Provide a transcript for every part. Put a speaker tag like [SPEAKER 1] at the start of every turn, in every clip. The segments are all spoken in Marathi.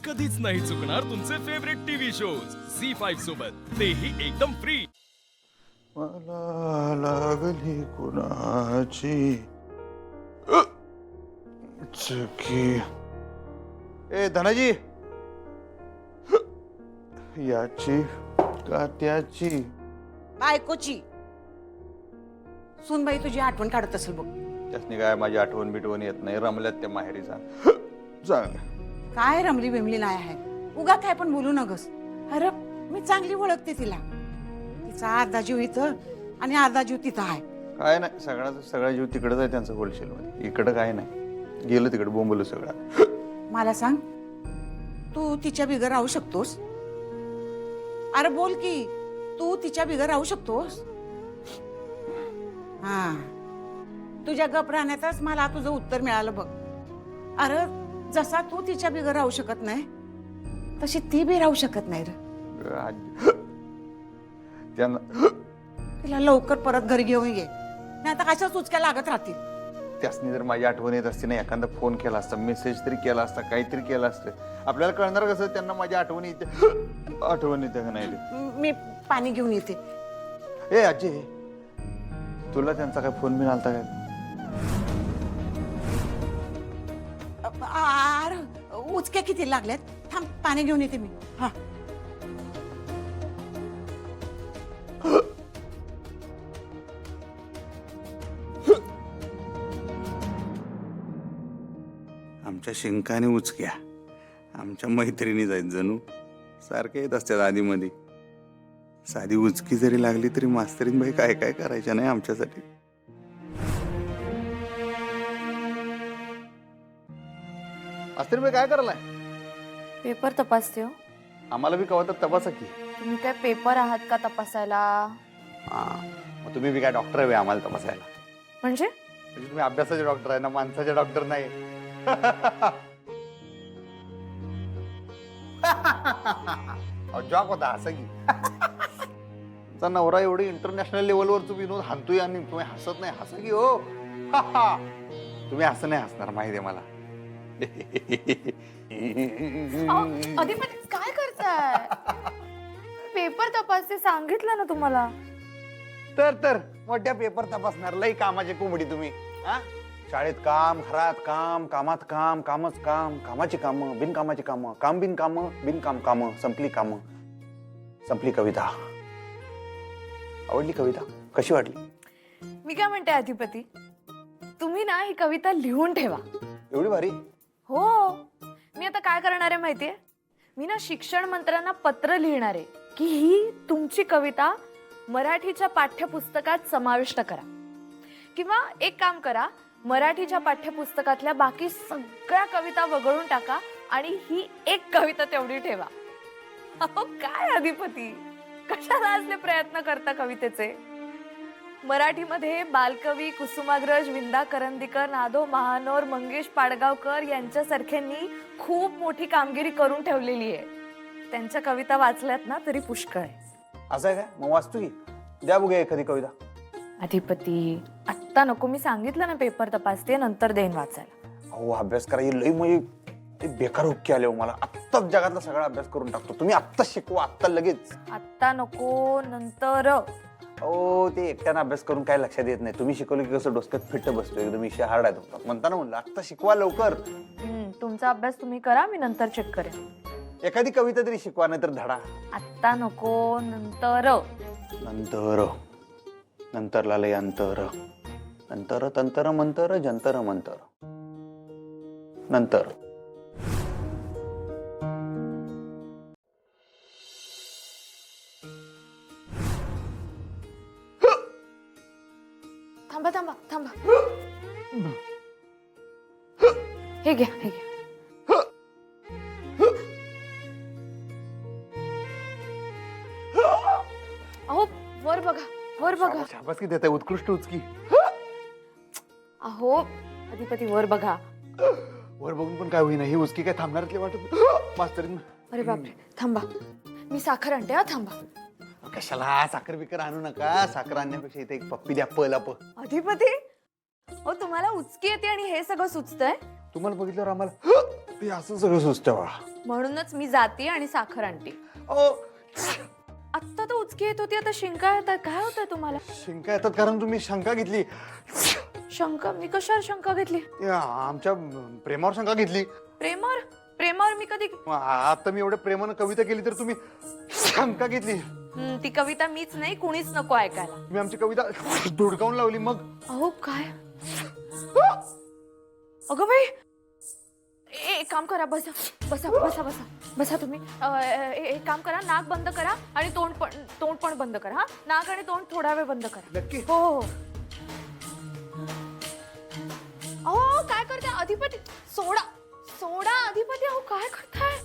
[SPEAKER 1] कधीच नाही चुकणार तुमचे फेवरेट टीव्ही शोज झी5 सोबत, तेही एकदम फ्री।
[SPEAKER 2] मला लागली कुणाची चुकी। ए धनाजी, याची का त्याची?
[SPEAKER 3] बायकोची। सुनबाई तुझी आठवण काढत असेल बघ।
[SPEAKER 2] त्यासनी काय माझी आठवण बिटवण येत नाही, रमल्यात त्या माहेरीचा सांग।
[SPEAKER 3] काय रमली बिमली नाही आहे, उगा काय पण बोलू नगस। अरे मी चांगली ओळखते तिला, तिचा अर्धा जीव इथं आणि अर्धा जीव तिथं आहे।
[SPEAKER 2] काय नाही, सगळा जीव तिकडच आहे त्यांचं होलसेल मध्ये, इकडं काय नाही, गेलं तिकडे बोंबलं सगळं।
[SPEAKER 3] मला सांग, तू तिच्या बिगर राहू शकतोस? अरे बोल की, तू तिच्या बिगर राहू शकतोस? हा, तुझ्या गप राहण्यातच मला तुझं उत्तर मिळालं बघ। अरे जसा तू तिच्या बिगर राहू शकत नाही, तशी ती बी राहू शकत नाही रे।
[SPEAKER 2] त्यांना
[SPEAKER 3] तिला लवकर परत घरी घेऊन ये, नाही आता कशा सुचक्या लागत राहतील।
[SPEAKER 2] त्यासनी जर माझी आठवण येत असते ना, एखादा फोन केला असता, मेसेज तरी केला असता, काहीतरी केलं असतं, आपल्याला कळणार कसं त्यांना माझी आठवण येते का नाही।
[SPEAKER 3] मी पाणी घेऊन येते।
[SPEAKER 2] ए अजय, तुला त्यांचा काय फोन बिन आलता काय?
[SPEAKER 3] अरे उचक्या किती लागल्यात, थांब पाणी घेऊन येते मी। हा
[SPEAKER 2] आमच्या शिंकाने उचक्या आमच्या मैत्रिणी जायत जणू सारखे येत असतात आधीमध्ये। साधी उचकी जरी लागली तरी मास्तरीन बाई काय काय करायच्या नाही आमच्यासाठी। मास्तरीन बाई काय करायलाय?
[SPEAKER 4] पेपर तपासते हो।
[SPEAKER 2] आम्हाला बी कवा तर तपासा की।
[SPEAKER 4] तुम्ही काय पेपर आहात का तपासायला?
[SPEAKER 2] मग तुम्ही बी काय डॉक्टर आहे आम्हाला तपासायला?
[SPEAKER 4] म्हणजे
[SPEAKER 2] म्हणजे तुम्ही अभ्यासाचे डॉक्टर आहे ना, माणसाचे डॉक्टर नाही। जॉक होता हसा की। तुमचा नवरा एवढी इंटरनॅशनल लेवलवरच विनोद हाणतोय आणि तुम्ही हसत नाही, हसा की हो। तुम्ही असं नाही हसणार माहिती आहे मला।
[SPEAKER 4] अधिपती काय करताय? पेपर तपासते सांगितलं ना तुम्हाला।
[SPEAKER 2] तर मोठ्या पेपर तपासणार लई कामाचे कोंबडी तुम्ही। शाळेत काम, घरात काम, कामात काम, कामच काम, कामाची कामं, बिनकामाची कामं, काम बिन कामं, बिनकाम कामं, संपली कामं, संपली कविता। आवडली कविता? कशी वाटली?
[SPEAKER 4] मी काय म्हणते अधिपती, तुम्ही ना ही कविता लिहून ठेवा।
[SPEAKER 2] एवढी भारी?
[SPEAKER 4] हो, मी आता काय करणार आहे माहितीये, मी ना शिक्षण मंत्र्यांना पत्र लिहिणार आहे की ही तुमची कविता मराठीच्या पाठ्यपुस्तकात समाविष्ट करा, किंवा एक काम करा, मराठीच्या पाठ्यपुस्तकातल्या बाकी सगळ्या कविता वगळून टाका आणि ही एक कविता तेवढी ठेवा। अहो काय अधिपती, कशाला असले प्रयत्न करता कवितेचे? मराठीमध्ये बालकवी कुसुमाग्रज, विंदा करंदीकर, नादो महानोर, मंगेश पाडगावकर यांच्यासारख्यांनी खूप मोठी कामगिरी करून ठेवलेली आहे। त्यांच्या कविता वाचल्यात ना तरी पुष्कळ आहे।
[SPEAKER 2] असं आहे काय? मग वाचतो की, द्या बघूया एखादी कविता।
[SPEAKER 4] अधिपती आत्ता नको, मी सांगितलं ना पेपर तपासते, नंतर देईन वाचायला।
[SPEAKER 2] अहो अभ्यास करायला लई म्हणजे बेकार हुक्की आले हो मला। आत्ताच जगातला सगळा अभ्यास करून टाकतो, तुम्ही आत्ता शिकवा, आत्ता लगेच।
[SPEAKER 4] आत्ता नको, नंतर।
[SPEAKER 2] अहो ते एकट्यानं अभ्यास करून काय लक्षात येत नाही, तुम्ही शिकवलं की कसं डोसक्यात फिट्ट बसतो, एकदम विषय हार्ड आहे तुमचा। म्हणताना म्हणलं आत्ता शिकवा लवकर।
[SPEAKER 4] तुमचा अभ्यास तुम्ही करा, मी नंतर चेक करेन।
[SPEAKER 2] एखादी कविता तरी शिकवा, नाही तर धडा।
[SPEAKER 4] आत्ता नको, नंतर।
[SPEAKER 2] नंतर नंतरला लय अंतर, नंतर तंतर मंतर जंतर मंतर, नंतर।
[SPEAKER 4] थांबा थांबा थांबा, हे घ्या हे घ्या। अहो वर बघा, वर बघा।
[SPEAKER 2] शाबास की देताय, उत्कृष्ट उचकी।
[SPEAKER 4] अहो अधिपती वर बघा।
[SPEAKER 2] वर बघून पण काय होईना, ही उचकी काय थांबणारातली वाटत मास्तरीन।
[SPEAKER 4] अरे बापरे, थांबा मी साखर आणते हा, थांबा।
[SPEAKER 2] कशाला साखर बिकर आणू नका, साखर आणण्यापेक्षा इथे एक पप्पी द्या, पप।
[SPEAKER 4] अधिपती अहो तुम्हाला उचकी येते आणि हे सगळं सुचतंय?
[SPEAKER 2] तुम्हाला बघितल्यावर आम्हाला हे असं सगळं सुचतं बा।
[SPEAKER 4] म्हणूनच मी जाते आणि साखर आणते.
[SPEAKER 2] ओ
[SPEAKER 4] आत्ता तर उचकी येत होती, आता शिंका येतात. काय होतंय तुम्हाला?
[SPEAKER 2] शिंका येतात कारण तुम्ही शंका घेतली.
[SPEAKER 4] शंका? मी कशावर शंका घेतली?
[SPEAKER 2] आमच्या प्रेमावर शंका घेतली.
[SPEAKER 4] प्रेमावर? प्रेमावर मी कधी?
[SPEAKER 2] आता मी एवढ्या प्रेमानं कविता केली तर तुम्ही शंका घेतली.
[SPEAKER 4] ती कविता मीच नाही, कुणीच नको ऐकायला.
[SPEAKER 2] मी आमची कविता धुडकावून लावली मग.
[SPEAKER 4] अहो काय? अगं बाई, एक काम करा, बसा बसा बसा बसा बसा तुम्ही. एक काम करा, नाक बंद करा आणि तोंड पण बंद करा. हा, नाक आणि तोंड थोडा वेळ बंद करा.
[SPEAKER 2] नक्की?
[SPEAKER 4] हो हो. अहो काय करते अधिपती? सोडा सोडा अधिपती. अहो काय करताय?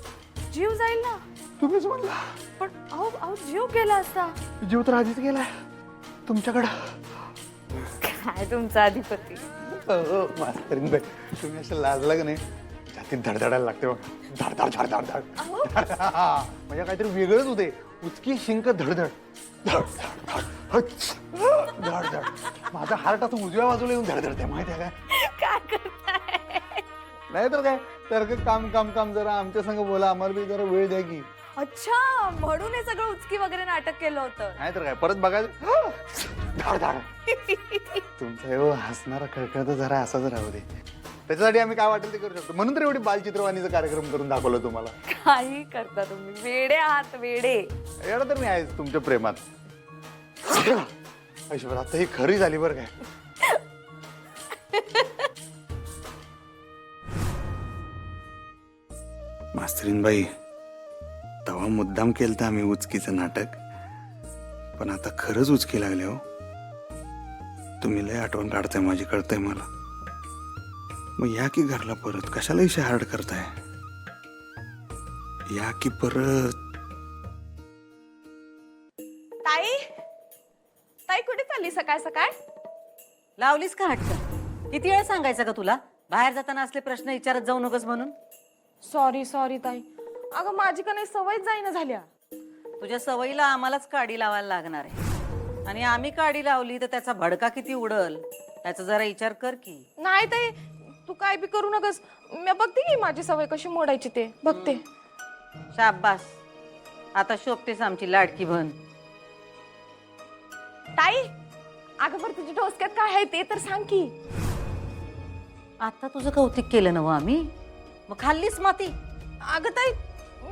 [SPEAKER 4] जीव जाईल ना.
[SPEAKER 2] तुम्हीच म्हणला.
[SPEAKER 4] पण अहो अहो जीव गेला असता.
[SPEAKER 2] जीव तर आधीच गेलाय तुमच्याकडं.
[SPEAKER 4] काय तुमचा अधिपती?
[SPEAKER 2] मास्तरीन बाई, तुम्ही असं लाजला का नाही छातीत धडधडायला लागते बघ. धड धड धड धड धड. म्हणजे काहीतरी वेगळंच होते. उचकी शिंक धडधड धड धड धड हच. धड धड. माझा हार्ट आता उजव्या बाजूला येऊन धडधडते माहिती आहे काय?
[SPEAKER 4] काय करताय?
[SPEAKER 2] नाही तर काय. तर काम काम काम जरा आमच्या संग बोला, आम्हाला बी जरा वेळ द्या की.
[SPEAKER 4] अच्छा, म्हणून हे सगळं उचकी वगैरे नाटक केलं होतं.
[SPEAKER 2] नाही तर काय. परत बघायचं धड धड. तुमचा एवढं हसणारा खळखळ जरा असाच राहू दे. त्याच्यासाठी आम्ही काय वाटेल ते करू शकतो. म्हणून तर एवढी बालचित्रवाणीचा कार्यक्रम करून दाखवलं तुम्हाला.
[SPEAKER 4] काही करता तुम्ही, वेडे आहात वेडे.
[SPEAKER 2] एवढं तर मी आहेच तुमच्या प्रेमात. ऐश्वर आता ही खरी झाली बरं काय. मास्तरीनबाई, तेव्हा मुद्दाम केलं तर आम्ही उचकीचं नाटक, पण आता खरंच उचकी लागले हो. तुम्ही लय आठवण काढताय माझी, कळतंय मला. मग या की घरला परत, कशाला इशे हार्ड करताय. या की परत.
[SPEAKER 4] ताई, ताई कुठे चालली सकाळ सकाळ?
[SPEAKER 5] लावलीस का हटकन? किती वेळ सांगायचं का तुला बाहेर जाताना असले प्रश्न विचारत जाऊ नकोस म्हणून?
[SPEAKER 4] सॉरी सॉरी ताई. अगं माझी का नाही सवयच जाईना झाल्या.
[SPEAKER 5] तुझ्या सवयीला आम्हालाच काडी लावायला लागणार आहे. आणि आम्ही काडी लावली तर त्याचा भडका किती उडल त्याचा जरा विचार कर की.
[SPEAKER 4] नाही ताई, तू काय बी करू नकस. मी बघते की माझी सवय कशी मोडायची ते बघते.
[SPEAKER 5] शाब्बास, आता शोभतेस आमची लाडकी बहन.
[SPEAKER 4] ताई, अगं बरं तुझ्या डोसक्यात काय आहे ते तर सांग की.
[SPEAKER 5] आता तुझं कौतिक केलं ना आम्ही, मग खाल्लीस माती?
[SPEAKER 4] अगं ताई,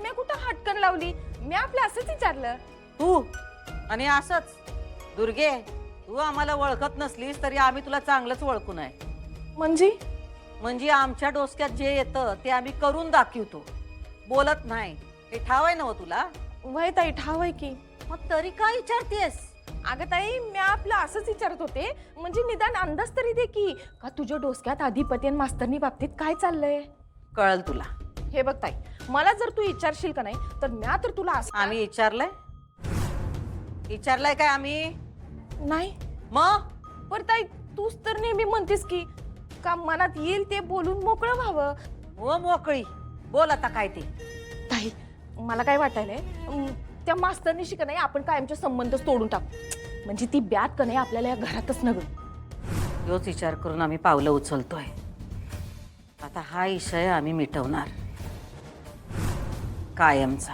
[SPEAKER 4] मी कुठं हटकन लावली, मी आपलं असंच विचारलं.
[SPEAKER 5] तू आणि असंच दुर्गे, तू आम्हाला ओळखत नसलीस तरी आम्ही तुला चांगलंच ओळखून आहे. म्हणजे आमच्या डोसक्यात जे येतं ते आम्ही करून दाखवतो, बोलत नाही. हे ठाव आहे ना तुला?
[SPEAKER 4] वय ताई, ठाव आहे की.
[SPEAKER 5] मग तरी काय विचारतेस?
[SPEAKER 4] अगं ताई, मी आपलं असंच विचारत होते, म्हणजे निदान अंदाज तरी दे की का तुझ्या डोसक्यात अधिपती आणि मास्तरनी बाबतीत काय चाललंय.
[SPEAKER 5] कळल तुला.
[SPEAKER 4] हे बघ ताई, मला जर तू विचारशील का नाही तर म्या तर तुला असं.
[SPEAKER 5] आम्ही विचारलंय काय आम्ही?
[SPEAKER 4] नाही.
[SPEAKER 5] मग
[SPEAKER 4] पर ताई, तूच तर नेहमी म्हणतेस की का मनात येईल ते बोलून मोकळं व्हावं.
[SPEAKER 5] हो मोकळी बोल, आता काय ते.
[SPEAKER 4] ताई, मला काय वाटायलंय, त्या मास्तरनीशी का नाही आपण कायमचे संबंधच तोडून टाकू. म्हणजे ती ब्यात का नाही आपल्याला या घरातच नव्हे.
[SPEAKER 5] योच विचार करून आम्ही पावलं उचलतोय. आता हा विषय आम्ही मिटवणार कायमचा.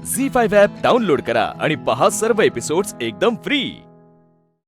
[SPEAKER 1] झी 5 ॲप डाउनलोड करा आणि पहा सर्व एपिसोड्स एकदम फ्री.